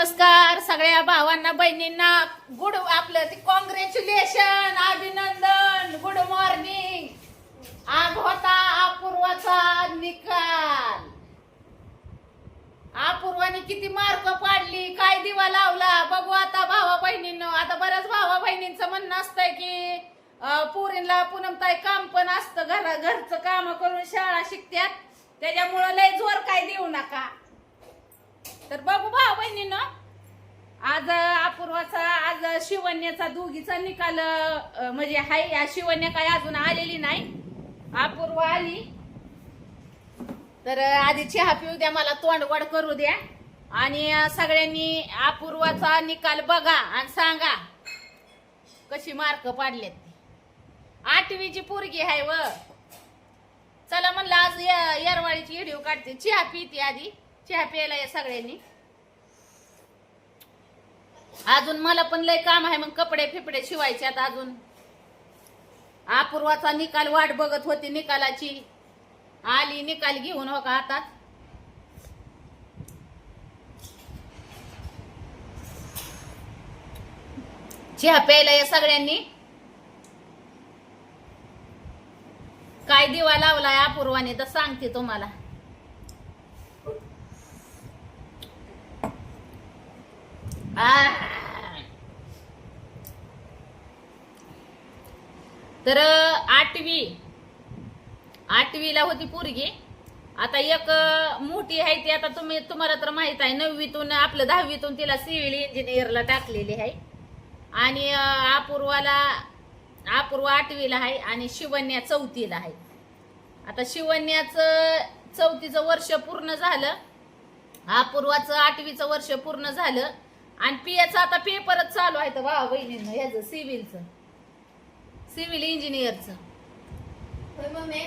नमस्कार सगळ्या भावांना बहिणींना गुड आपलं ते कॉंग्रॅच्युलेशन अभिनंदन गुड मॉर्निंग. आज होता अपूर्वाचा निकाल. अपूर्वाने किती मार्क पाडली, काय दिवा लावला बघू आता भावा बहिणींनो. आता बऱ्याच भावा बहिणींचं म्हणणं असतंय की पोरींला पूनमताई काम पण असतं, घरचं काम करून शाळा शिकत्यात, त्याच्यामुळे लय जोर काय देऊ नका. तर बघू भाऊ बहिणींनो, आज अपूर्वाचा आज शिवण्याचा दोघीचा निकाल म्हणजे हाय. या शिवण्या काय अजून आलेली नाही, अपूर्वा आली. तर आधी चहा पिऊ द्या, मला तोंडवड करू द्या आणि सगळ्यांनी अपूर्वाचा निकाल बघा आणि सांगा कशी मार्क पाडलेत. 8वीची पोरगी आहे व चला म्हणलं आज येरवाळीची व्हिडिओ काढते. चहा पिते, आधी चहा प्यायला या सगळ्यांनी. अजून मला पण लय काम आहे, मग कपडे फिपडे शिवायचे. आता अजून अपूर्वाचा निकाल वाट बघत होती, निकालाची आली, निकाल घेऊन हो का हातात. चहा प्यायला या सगळ्यांनी. काय दिवा लावलाय अपूर्वाने तर सांगते तुम्हाला. तर 8वीला होती पोरगी. आता एक मोठी आहे ती, आता तुम्हाला तर माहित आहे, 9वीतून आपलं 10वीतून तिला सिव्हिल इंजिनियरला टाकलेली आहे. आणि अपूर्वा 8वीला आहे आणि शिवण्या 4थीला आहे. आता शिवण्याचं 4थीचं वर्ष पूर्ण झालं, अपूर्वाचं 8वीचं वर्ष पूर्ण झालं आणि पियाचा आता पेपरच चालू आहे. तर भावा बहिणींना ह्याचं सिव्हिल इंजिनियरचं. मम्मी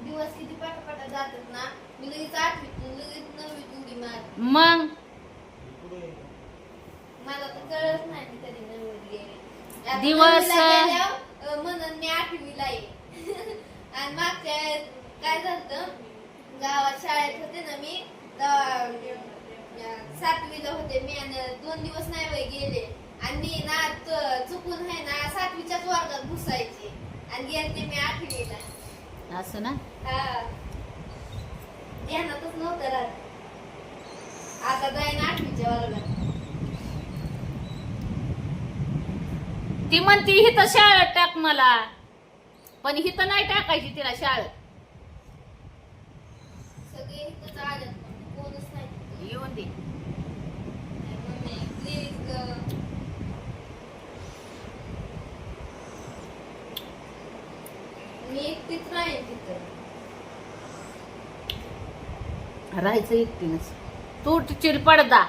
दिवस किती पटापटा जातात ना. मी लगेच 8वीतून लगेच 9वीतून गेली. मग मला तर कळत नाही मी कधी 9वीत गेले. दिवस म्हणून मी 8वीला आहे. आणि मागच्या काय झालं, गावात शाळेत होते ना मी, 7वीला होते मी आणि 2 दिवस नाही वय गेले. आणि मी ना चुकून आहे ना 7वीच्याच वर्गात घुसायचे आणि गेलते मी 8वीला. असं ना. हा, ध्यानातच नव्हतं राहत. आता जाईन 8वीच्या वर्गात. ती म्हणती हिथं शाळेत टाक मला, पण हिथं नाही टाकायची तिला शाळेत. सगळे इथंच आलेत पण कोणच नाही. येऊन दे. मम्मी प्लीज ग. मी एकटीच राहीन तिथं. राहायचं एकटीनच. तू चिर पडदा.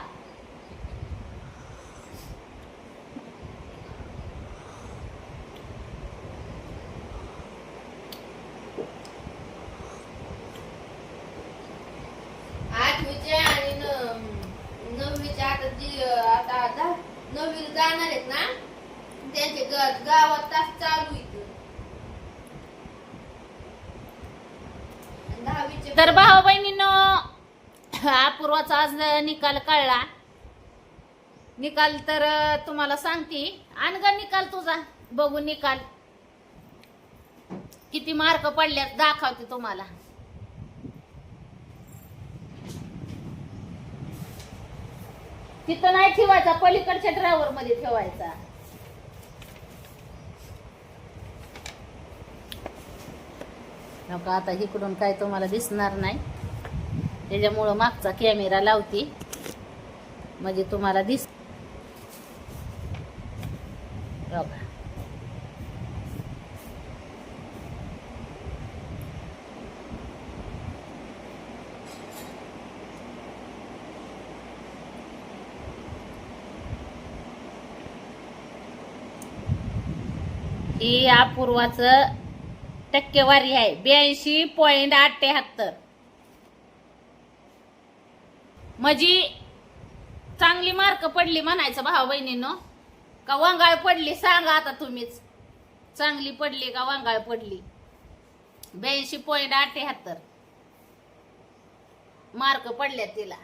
आणि 9वीच्या आता जी आता 9वीला जाणार आहेत ना, त्यांचे गावात तास चालू आहेत. 10वीचे तर भाऊ बहिणींनो, अपूर्वाचा आज निकाल कळला. निकाल तर तुम्हाला सांगते. आण ग निकाल तुझा बघू. निकाल किती मार्क पडल्यात दाखवते तुम्हाला. तिथं नाही ठेवायचा, पलीकडच्या ड्रायव्हर मध्ये ठेवायचा. आता इकडून काय तुम्हाला दिसणार नाही, त्याच्यामुळं मागचा कॅमेरा लावते म्हणजे तुम्हाला दिस. बघा ही अपूर्वाचं टक्केवारी आहे 82.78. म्हणजे चांगली मार्क पडली म्हणायचं भाऊ बहिणींनो. का वांगाळ पडली सांगा आता तुम्हीच. चांगली पडली का वांगाळ पडली? 82.78 मार्क पडले तिला.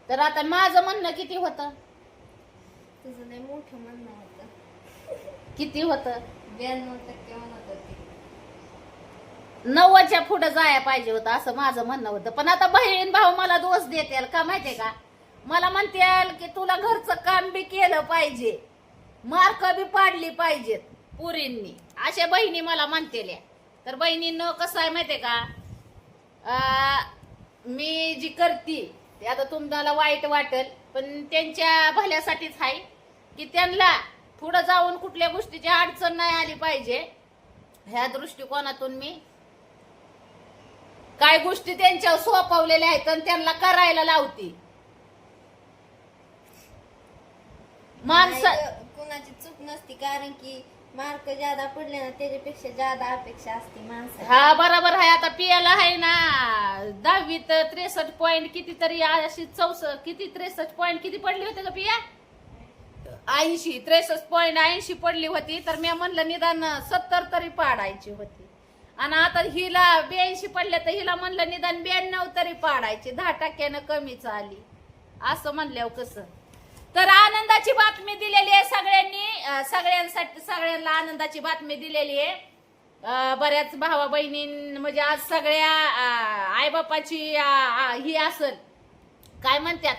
तर आता माझं म्हणणं किती होतं? तुझं लय मोठं म्हणणं होतं. किती होतं? 92% म्हणत होते. 90च्या पुढे जाया पाहिजे होतं असं माझं म्हणणं होतं. पण आता बहीण भाऊ मला दोष देतील का माहितीये का? मला म्हणतील की तुला घरचं काम बी केलं पाहिजे, मार्क बी पाडली पाहिजेत पुरींनी, अशा बहिणी मला म्हणतेल्या. तर बहिणींनो कसं आहे माहितीये का, मी जी करते ते आता तुम्हाला वाईट वाटेल, पण त्यांच्या भल्यासाठीच आहे की त्यांना पुढं जाऊन कुठल्या गोष्टीची अडचण नाही आली पाहिजे. ह्या दृष्टिकोनातून मी काय गोष्टी त्यांच्यावर सोपवलेल्या आहेत आणि त्यांना करायला लावते. माणसं नाही ग, कुणाची चूक नसती, कारण की मार्क ज्यादा पडले ना त्याच्यापेक्षा ज्यादा अपेक्षा असते माणसाची. हा बरोबर आहे. आता पियाला आहे ना 10वीत 63 पॉइंट कितीतरी अशी 63 पॉइंट किती पडली होते का पिया? 80, 63.80 पडली होती. तर मी म्हणलं निदान 70 तरी पाडायची होती. आणि आता हिला 82 पडले तर हिला म्हणलं निदान 92 तरी पाडायची, 10% कमीच आली. असं म्हणल्यावर कसं? तर आनंदाची बातमी दिलेली आहे सगळ्यांनी, सगळ्यांसाठी, सगळ्यांना आनंदाची बातमी दिलेली आहे. बऱ्याच भावा बहिणी म्हणजे आज सगळ्या आईबापाची ही असल काय म्हणतात,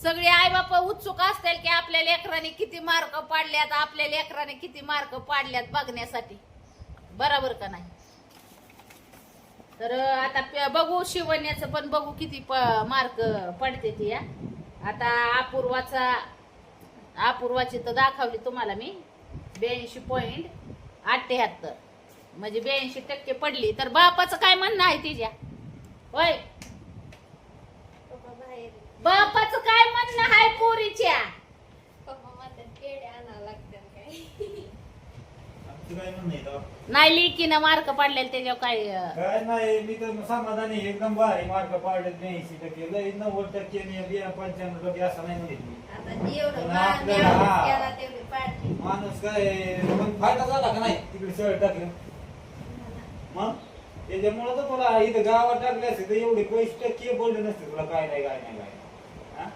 सगळे आईबाप उत्सुक असतील की आपल्या लेकराने किती मार्क पाडल्यात, आपल्या लेकराने किती मार्क पाडल्यात बघण्यासाठी. बरोबर का नाही? तर आता बघू शिवण्याचं पण बघू किती मार्क पडते ती. आता अपूर्वाची तर दाखवली तुम्हाला मी 82.78 म्हणजे 82% पडली. तर बापाचं काय म्हणणं आहे तिच्या? होय, पप्पा बाहेर, बापाचं काय म्हणणं आहे पोरीच्या? पप्पा म्हणतात पेढे आणावं लागतात काय. काय म्हणणे नाही लेकीनं मार्क पाडलेले त्याच्यावर काय काय नाही, मी तर समाधानी आहे, एकदम भारी मार्क पाडले 82%, लय 90% आणि 95% असं नाही म्हणत मी. आता एवढं पण मी आपल्याला अभ्यास केला तेवढी पाडली. माणूस काय मग फायदा झाला का नाही तिकडे सळ टाकलं मग त्याच्यामुळे तर तुला इथं गावात टाकले असते तर एवढे 25% बोलले नसते तुला. काय नाही काय नाही काय नाही. हा?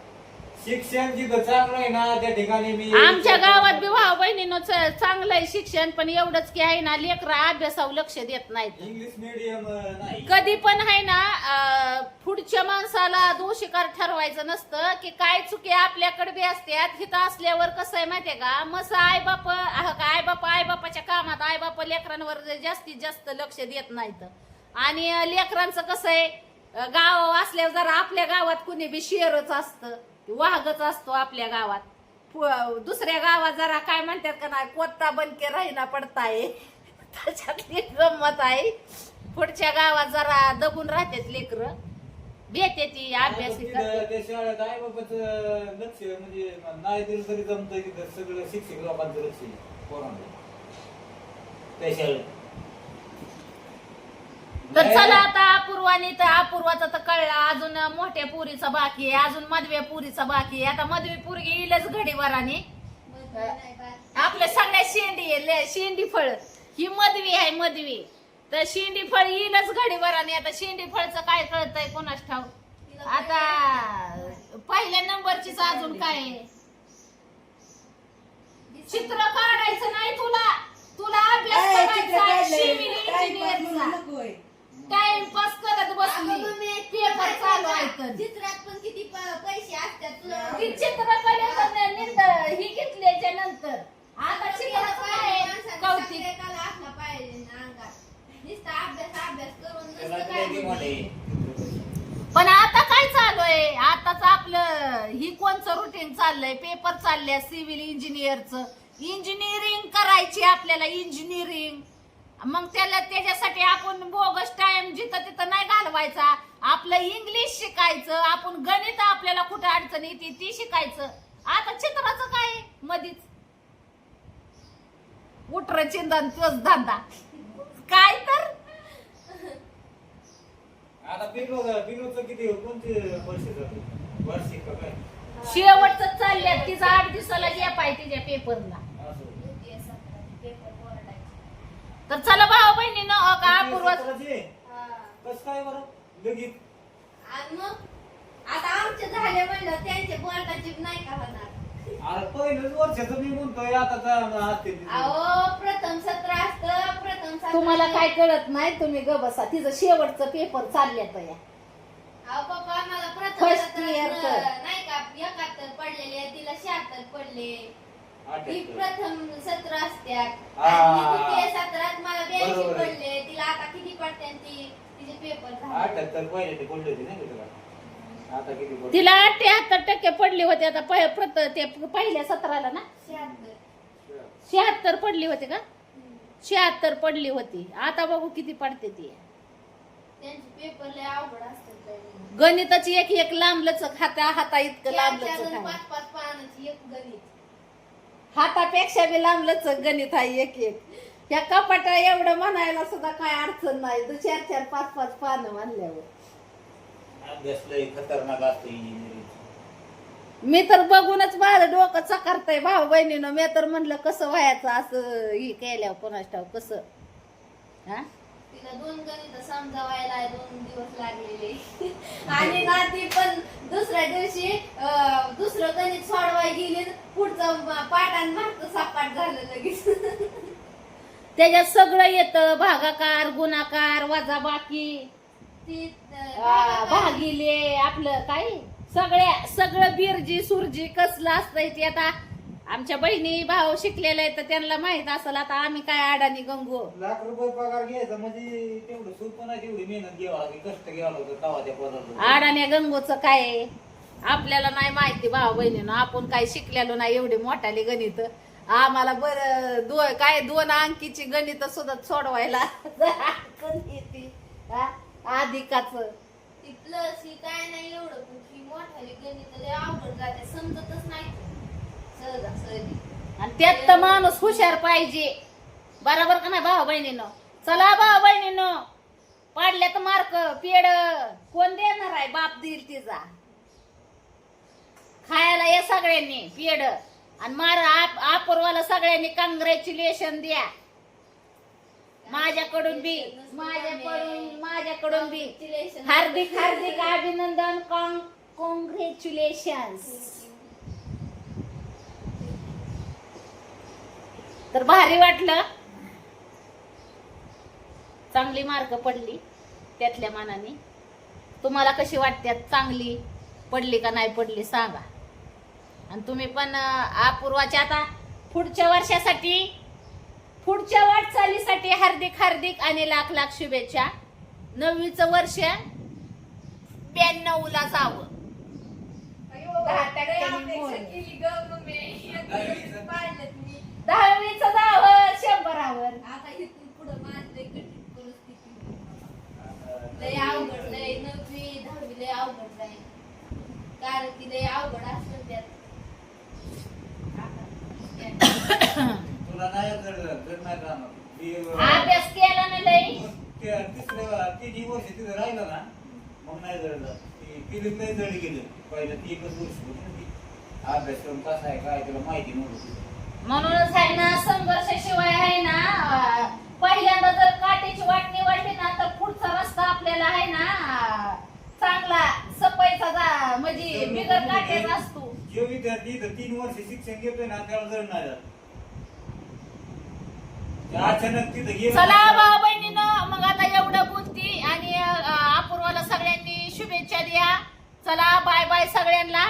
शिक्षण जिथं चांगलं आहे ना त्या ठिकाणी मी आमच्या गावात बी भाऊ बहिणीनं चांगलं आहे शिक्षण, पण एवढंच की आहे ना लेकरं अभ्यासावर लक्ष देत नाहीत. इंग्लिश मीडियम नाही. कधी पण आहे ना पुढच्या माणसाला दोषीकार ठरवायचं नसतं की काय चुकी आपल्याकडे बी असतात. हिथं असल्यावर कसं आहे माहितीये का, मस्त आईबापाच्या कामात आईबाप लेकरांवर जास्तीत जास्त लक्ष देत नाहीत. आणि लेकरांचं कसं आहे, गाव असल्यावर जरा आपल्या गावात कुणी बी शेरच असतं, वाघच असतो आपल्या गावात. दुसऱ्या गावात जरा काय म्हणतात का नाही, कोत्ता बनके राहिना पडताय, त्याच्यातली गंमत आहे. पुढच्या गावात जरा दबून राहतात लेकरं, भेटे ती अभ्यास त्या शाळेत आई बाबाच लक्ष म्हणजे नाही दिलं तरी जमत. तिथं सगळं शिक्षक लोकांचं लक्ष आहे पोरांचं त्या शाळेत. तर चला आता अपूर्वाचं तर कळलं, अजून मोठ्या पुरीचा बाकी आहे, अजून मधव्या पुरीचा बाकी आहे. आता मधवी पुरगी येईलच घडीवराने. आपल्या सगळ्या शेंडी फळ ही मधवी आहे, मधवी. तर शेंडी फळ येईलच घडीवराने. आता शेंडी फळचं काय कळतंय कोणाच ठाऊ. आता पहिल्या नंबरचीच अजून काय आहे? चित्र काढायचं नाही तुला अभ्यास करायचा सिव्हिल इंजिनिअरचा. टाइमपास करत बसली, पेपर चालू आहे तर चित्रात पण किती पैसे असतात तुला. ती चित्रकलेचं ही घेतल्याच्या नंतर आता चित्राचं काय कौतिक. प्रत्येकाला असला पाहिजे ना अंगात. नुसता अभ्यास करून त्याला नसतं काय किती मोठे म्हणून. पण आता काय चालू आहे, आताच आपलं ही कोणचं रुटीन चाललंय, पेपर चाललंय सिव्हिल इंजिनिअरचं. इंजिनिअरिंग करायची आपल्याला, इंजिनिअरिंग. मग त्याच्यासाठी आपण बोगस टाइम जिथं तिथं नाही घालवायचा. आपलं इंग्लिश शिकायचं, आपण गणित आपल्याला कुठं अडचण येते ती शिकायचं. आता चित्राचं काय मधीच उठर चिंतन तोच धंदा काय. तर आता पिलोचं किती कोणते वर्ष जाते वार्षिक का काय शेवटच चालल्यात. तिचा 8 दिवसाला गॅप आहे तिच्या पेपरला. असं पेपर बोर्डाचे. तर चला भाऊ बहिणीनं का अपूर्वा कस काय बरं लगेच आणि मग आता आमच्या झाले झाले म्हणलं त्यांचे बोलताची नाही का होणार. अरे पहिलंच वर्षाचं मी म्हणतोय आता असते अहो प्रथम सत्र असतं, प्रथम सत्र. तुम्हाला काय कळत नाही, तुम्ही ग बसा. तिचं शेवटचं पेपर चालल्यात या. अहो पप्पा मला प्रथम First सत्रात year चं. नाही का 71 पडलेले, तिला 76 पडले. ही प्रथम सत्र असत्यात आणि द्वितीय सत्रात मला 82 बरोबर आहे. पडले. तिला आता किती पडते तिचे पेपर झाले. 78 पहिले ते पडले होते नाही का तुला? आता किती पडले? तिला 78% पडली होती. आता ते पहिल्या सत्राला ना 76. 76 पडली होती का? 76 पडली होती. आता बघू किती पडते ती. त्यांचे पेपर लय अवघड असतात. गणिताची एक एक लांबलचक हाता इतकं लांबलचक आहे. 5-5 पानाची एक गणित. हातापेक्षा बी लांबलचक गणित आहे एक एक. ह्या कपाटा एवढं म्हणायला सुद्धा काय अडचण नाही. तू 4-4, 5-5 पानं म्हणल्यावर अभ्यास लय खतरनाक असतो इंजिनिअरिंग. मी तर बघूनच माझं डोकं चकारतंय भाऊ बहिणीनं. मी तर म्हणलं कसं व्हायचं असं ही केल्यावर कोणाच ठाव कसं. हा तिला 2 गणित समजावायला 2 दिवस लागलेले. आणि ना ती पण दुसऱ्या दिवशी दुसरं गणित सोडवाय गेली, पुढचं पाठान मागचं सपाट झालं लगेच. त्याच्यात सगळं येतं. भागाकार, गुणाकार, वजाबाकी, ती भागिले, आपलं काय सगळं बिरजी सुरजी कसलं असतंय ते. आता आमच्या बहिणी भाऊ शिकलेले आहेत तर त्यांना माहित असेल. आता आम्ही काय अडाणी गंगू. लाख रुपये पगार घ्यायचा म्हणजे तेवढं सोपं नाही, तेवढी मेहनत घ्यावं लागेल, कष्ट घ्यावं लागतं तवा त्या पदार्थ. अडाण्या गंगूचं काय आहे? आपल्याला नाही माहिती भाऊ बहिणीनं. आपण काय शिकलेलो नाही एवढी मोठाली गणित. आम्हाला बरं 2 अंकीची गणित सुद्धा सोडवायला अधिकाच. ती प्लस ही काय नाही एवढं, पण ही मोठाली गणित लय अवघड जाते, समजतच नाही सहजासहजी. आणि त्यात तर माणूस हुशार पाहिजे. बरोबर का नाही भाऊ बहिणीनं? चला भाऊ बहिणीनं, पाडल्यात मार्क पेड कोण देणार आहे? बाप देईल तिचा. खायला या सगळ्यांनी पेड. आणि अपूर्वाला सगळ्यांनी कॉंग्रॅच्युलेशन द्या. माझ्याकडून बी हार्दिक हार्दिक अभिनंदन. कॉंग्रॅच्युलेशन्स. तर भारी वाटलं. चांगली मार्क पडली त्यातल्या मानाने. तुम्हाला कशी वाटतात? चांगली पडली का नाही पडली सांगा. आणि तुम्ही पण अपूर्वाच्या आता पुढच्या वर्षासाठी, पुढच्या वाटचालीसाठी हार्दिक हार्दिक आणि लाख लाख शुभेच्छा. 9वीचं वर्ष 92ला जावं. 10% मोड. 10वीचं जावं 100वर. आता इथून पुढे माझं कठीण परिस्थिती लय अवघड, लय 9वी 10वी लय अवघड जाईल. कारण की लय अवघड असतं त्यात. तुला नाही नाही राहणार. अभ्यास केला ना लई. तिन्ही वर्ष तिथं राहिलं ना मग नाही जळलं. तिला लय जळी गेलं पहिलं. ती एकच वर्ष होती ना ती. अभ्यास करून कसा आहे काय तुला माहिती नव्हतं. म्हणूनच आहे ना, संघर्षाशिवाय आहे ना, पहिल्यांदा जर काटेची वाट निवडली ना तर पुढचा रस्ता आपल्याला आहे ना चांगला सपायचा म्हणजे बिगर काट्याचा असतो. जो विद्यार्थी इथं 3 वर्ष शिक्षण घेतोय ना त्याला जर नाही जात. अचानक तिथं गेलं. चला भाऊ बहिणीनं, मग आता एवढं बोलती आणि अपूर्वाला सगळ्यांनी शुभेच्छा द्या. चला बाय बाय सगळ्यांना.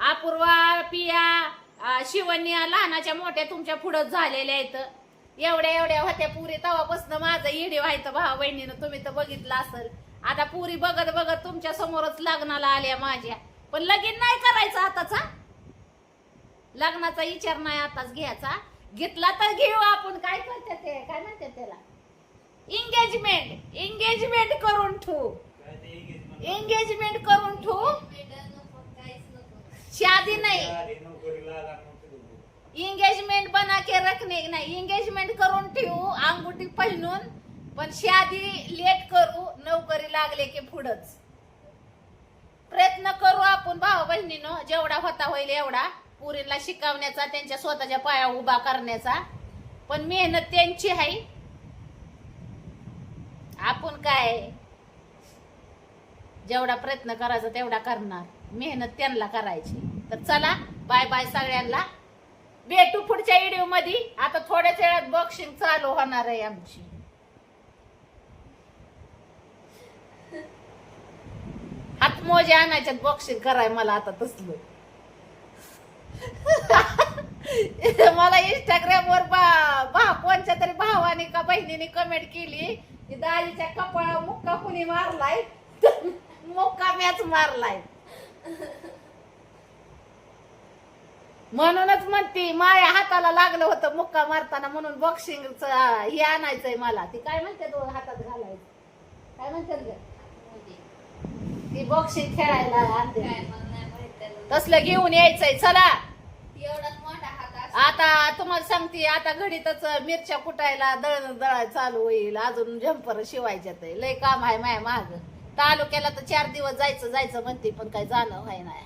अपूर्वा, पिया, शिवन्या लहानाच्या मोठ्या तुमच्या पुढं झालेल्या आहेत. एवढ्या होत्या पुरी तेव्हापासून माझं इडे व्हायचं भाऊ बहिणीनं. तुम्ही तर बघितलं असेल. आता पुरी बघत बघत तुमच्या समोरच लग्नाला आल्या माझ्या. पण लगीन नाही करायचं आताचा. लग्नाचा विचार नाही आताच घ्यायचा. घेतला तर घेऊ आपण. काय करते ते काय म्हणते त्याला एंगेजमेंट करून ठेवू. एंगेजमेंट करून ठेवू. शादी नाही. एंगेजमेंट बना के रखने नाही. एंगेजमेंट करून ठेवू अंगुठी पहिनून. पण शादी लेट करू. नोकरी लागले की पुढंच. प्रयत्न करू आपण भाऊ बहिणीनं जेवढा होता होईल एवढा. पुरीला शिकवण्याचा, त्यांच्या स्वतःच्या पाया उभा करण्याचा. पण मेहनत त्यांची आहे. आपण काय जेवढा प्रयत्न करायचा तेवढा करणार. मेहनत त्यांना करायची. तर चला बाय बाय सगळ्यांना, भेटू पुढच्या व्हिडिओ मध्ये. आता थोड्याच वेळात बॉक्सिंग चालू होणार आहे आमची. हातमोजे आणायच्यात बॉक्सिंग कराय मला आता तसलं. मला इंस्टाग्राम वर कोणत्या तरी भावाने का बहिणीने कमेंट केली की दाजीच्या कपाळा मुक्का कुणी मारलाय. मुक्का मॅच मारलाय. म्हणूनच म्हणती माझ्या हाताला लागलं होतं मुक्का मारताना, म्हणून बॉक्सिंगच हे आणायचंय मला. ती काय म्हणते हातात घालायचं, काय म्हणतात ग ती बॉक्सिंग खेळायला आणते, काय मला नाही माहित त्याला. तसलं घेऊन यायचंय. चला एवढाच मोठा हात असतो. आता तुम्हाला सांगते, आता घडीतच मिरच्या कुटायला दळायला चालू होईल. अजून झंपर शिवायच्यात, लय काम आहे माया माग. तालुक्याला तर 4 दिवस जायचं म्हणते, पण काय जाणं व्हाय नाही.